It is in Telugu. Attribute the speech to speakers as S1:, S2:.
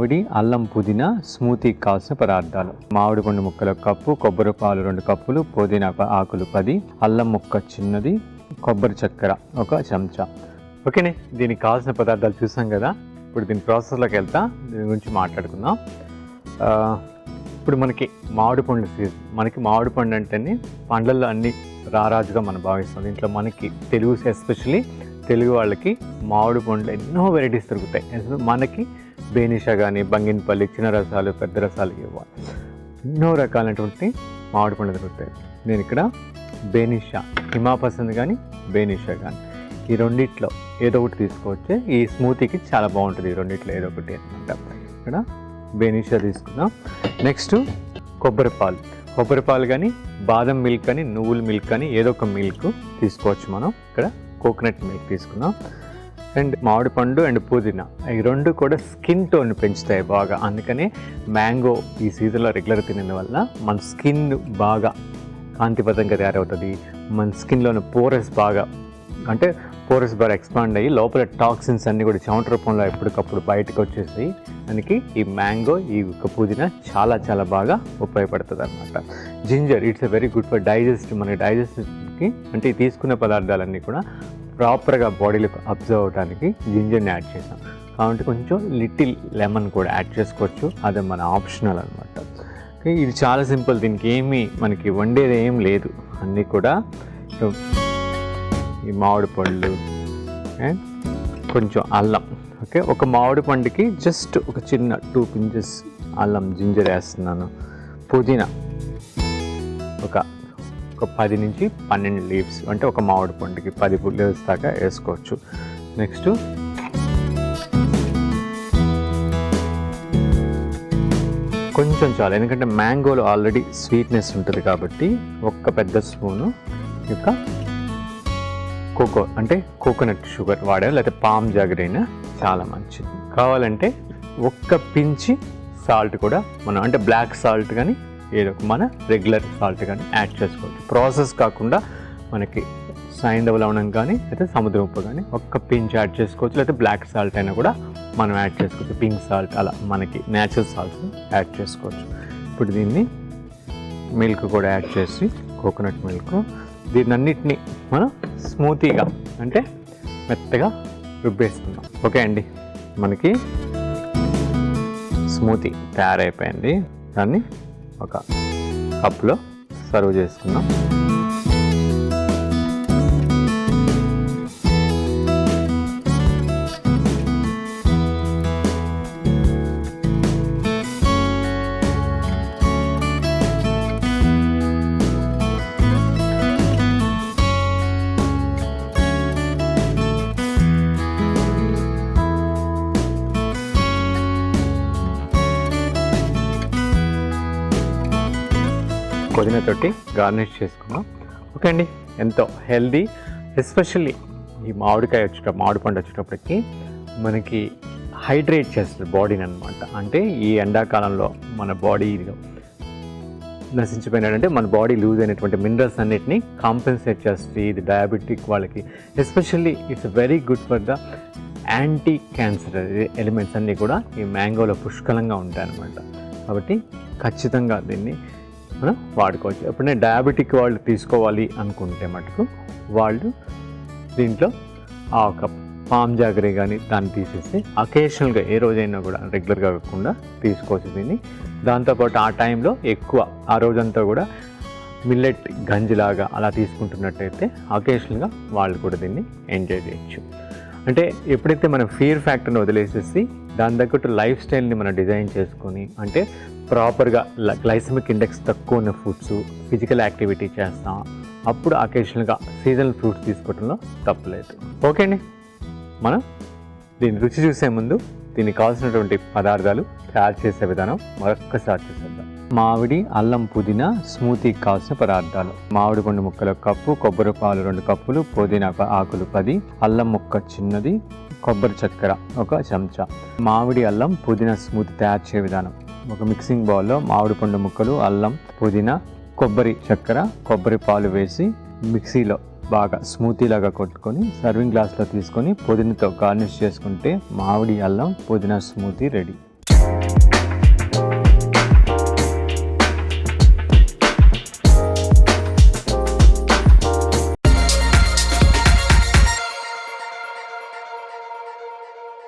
S1: మామిడి అల్లం పుదీనా స్మూతీ కావాల్సిన పదార్థాలు: మామిడి పండు ముక్కలు 1 కప్పు, కొబ్బరి పాలు 2 కప్పులు, పుదీనా ఆకులు 10, అల్లం ముక్క చిన్నది, కొబ్బరి చక్కెర 1 చెంచా. ఓకేనే, దీనికి కావాల్సిన పదార్థాలు చూసాం కదా. ఇప్పుడు దీని ప్రాసెస్లోకి వెళ్తా, దీని గురించి మాట్లాడుకుందాం. ఇప్పుడు మనకి మామిడి పండు సీజన్. మనకి మామిడి పండు అంటేనే పండ్లలో అన్ని రారాజుగా మనం భావిస్తాం. దీంట్లో మనకి తెలుగు, ఎస్పెషల్లీ తెలుగు వాళ్ళకి మామిడి పండ్లు ఎన్నో వెరైటీస్ దొరుకుతాయి. మనకి బేనిషా కానీ, బంగినపల్లి, చిన్న రసాలు, పెద్ద రసాలు ఇవ్వాలి, ఎన్నో రకాలైనటువంటి మామిడి పండ్లు దొరుకుతాయి. నేను ఇక్కడ బేనిషా, హిమాపసంద్ కానీ బేనిషా కానీ, ఈ రెండిట్లో ఏదో ఒకటి తీసుకోవచ్చు. ఈ స్మూతీకి చాలా బాగుంటుంది. ఈ రెండిట్లో ఏదో ఒకటి అనమాట. ఇక్కడ బేనిషా తీసుకున్నాం. నెక్స్ట్ కొబ్బరి పాలు కానీ, బాదం మిల్క్ కానీ, నువ్వుల మిల్క్ కానీ, ఏదో ఒక మిల్క్ తీసుకోవచ్చు మనం. ఇక్కడ కోకోనట్ మిల్క్ తీసుకున్నాం. అండ్ మామిడి పండు అండ్ పుదీనా, ఈ రెండు కూడా స్కిన్ టోన్ పెంచుతాయి బాగా. అందుకనే మ్యాంగో ఈ సీజన్లో రెగ్యులర్ తినడం వల్ల మన స్కిన్ బాగా కాంతిపతంగా తయారవుతుంది. మన స్కిన్లోని పోరస్ బాగా ఎక్స్పాండ్ అయ్యి లోపల టాక్సిన్స్ అన్నీ కూడా చెమట రూపంలో ఎప్పటికప్పుడు బయటకు వచ్చేసి మనకి ఈ మ్యాంగో, ఈ పుదీనా చాలా చాలా బాగా ఉపయోగపడుతుంది అనమాట. Ginger, it's a very good for మన డైజెస్టివ్కి. అంటే ఈ తీసుకునే పదార్థాలన్నీ కూడా ప్రాపర్గా బాడీలోకి అబ్జర్వ్ అవడానికి జింజర్ని యాడ్ చేసాం. కాబట్టి కొంచెం లిటిల్ లెమన్ కూడా యాడ్ చేసుకోవచ్చు. అది మన ఆప్షనల్ అనమాట. ఇది చాలా సింపుల్. దీనికి మనకి వండేది ఏం లేదు. అన్నీ కూడా ఈ మామిడి పళ్ళు అండ్ కొంచెం అల్లం. ఓకే, ఒక మామిడి పండుకి జస్ట్ ఒక చిన్న 2 pinches అల్లం, జింజర్ వేస్తున్నాను. పుదీనా ఒక 10 నుంచి 12 లీవ్స్, అంటే ఒక మామిడి పండుకి 10 లీవ్స్ దాకా వేసుకోవచ్చు. నెక్స్ట్ కొంచెం చాలు, ఎందుకంటే మ్యాంగోలో ఆల్రెడీ స్వీట్నెస్ ఉంటుంది కాబట్టి. 1 పెద్ద స్పూను యొక్క కోకోనట్ షుగర్ వాడాలి, లేకపోతే పామ్ జాగర్ అయినా చాలా మంచిది. కావాలంటే 1 pinch సాల్ట్ కూడా మనం, అంటే బ్లాక్ సాల్ట్ కానీ ఏదో మన రెగ్యులర్ సాల్ట్ కానీ యాడ్ చేసుకోవచ్చు. ప్రాసెస్ కాకుండా మనకి సైంధవ లవణం కానీ లేకపోతే సముద్ర ఉప్పు కానీ 1 pinch యాడ్ చేసుకోవచ్చు. లేకపోతే బ్లాక్ సాల్ట్ అయినా కూడా మనం యాడ్ చేసుకోవచ్చు. పింక్ సాల్ట్, అలా మనకి న్యాచురల్ సాల్ట్ యాడ్ చేసుకోవచ్చు. ఇప్పుడు దీన్ని మిల్క్ కూడా యాడ్ చేసి, కోకోనట్ మిల్క్, దీన్ని అన్నిటినీ మనం స్మూతీగా, అంటే మెత్తగా రుబ్బేసుకుందాం. ఓకే అండి, మనకి స్మూతీ తయారైపోయింది. దాన్ని ఒక కప్లో సర్వ్ చేసుకుందాం. పుదీనా తోటి గార్నిష్ చేసుకున్నాం. ఓకే అండి, ఎంతో హెల్దీ. ఎస్పెషల్లీ ఈ మామిడి పండు వచ్చేటప్పటికి మనకి హైడ్రేట్ చేస్తుంది బాడీని అనమాట. అంటే ఈ ఎండాకాలంలో మన బాడీలో నశించిపోయినట్టు మన బాడీ లూజ్ అయినటువంటి మినరల్స్ అన్నిటిని కాంపెన్సేట్ చేస్తుంది. ఇది డయాబెటిక్ వాళ్ళకి especially it's very good for the anti cancer elements అన్నీ కూడా ఈ మ్యాంగోలో పుష్కలంగా ఉంటాయన్నమాట. కాబట్టి ఖచ్చితంగా దీన్ని మనం వాడుకోవచ్చు. ఎప్పుడైనా డయాబెటిక్ వాళ్ళు తీసుకోవాలి అనుకుంటే మటుకు వాళ్ళు దీంట్లో ఒక పామ్ జాగరీ కానీ దాన్ని తీసేసి అకేషనల్గా ఏ రోజైనా కూడా రెగ్యులర్గా కాకుండా తీసుకోవచ్చు దీన్ని. దాంతోపాటు ఆ టైంలో ఎక్కువ ఆ రోజంతా కూడా మిల్లెట్ గంజిలాగా అలా తీసుకుంటున్నట్టయితే అకేషనల్గా వాళ్ళు కూడా దీన్ని ఎంజాయ్ చేయొచ్చు. అంటే ఎప్పుడైతే మనం ఫియర్ ఫ్యాక్టర్ని వదిలేసేసి దాని తగ్గట్టు లైఫ్ స్టైల్ని మనం డిజైన్ చేసుకొని, అంటే ప్రాపర్గా గ్లైసమిక్ ఇండెక్స్ తక్కువ ఉన్న ఫుడ్స్, ఫిజికల్ యాక్టివిటీ చేస్తాం, అప్పుడు అకేషనల్గా సీజనల్ ఫ్రూట్స్ తీసుకోవడంలో తప్పులేదు. ఓకే అండి, మనం దీన్ని రుచి చూసే ముందు దీనికి కావాల్సినటువంటి పదార్థాలు తయారు చేసే విధానం మరొక్కసారి చూసేద్దాం. మామిడి అల్లం పుదీనా స్మూతీ కావాల్సిన పదార్థాలు: మామిడి పండు ముక్కలు 1 కప్పు, కొబ్బరి పాలు 2 కప్పులు, పుదీనా ఆకులు 10, అల్లం ముక్క చిన్నది, కొబ్బరి చక్కెర 1 చెంచా. మామిడి అల్లం పుదీనా స్మూతీ తయారు చేసే విధానం: ఒక మిక్సింగ్ బౌల్లో మామిడి పండు ముక్కలు, అల్లం, పుదీనా, కొబ్బరి చక్కెర, కొబ్బరి పాలు వేసి మిక్సీలో బాగా స్మూతీ లాగా కొట్టుకొని సర్వింగ్ గ్లాస్లో తీసుకొని పుదీనాతో గార్నిష్ చేసుకుంటే మామిడి అల్లం పుదీనా స్మూతీ రెడీ.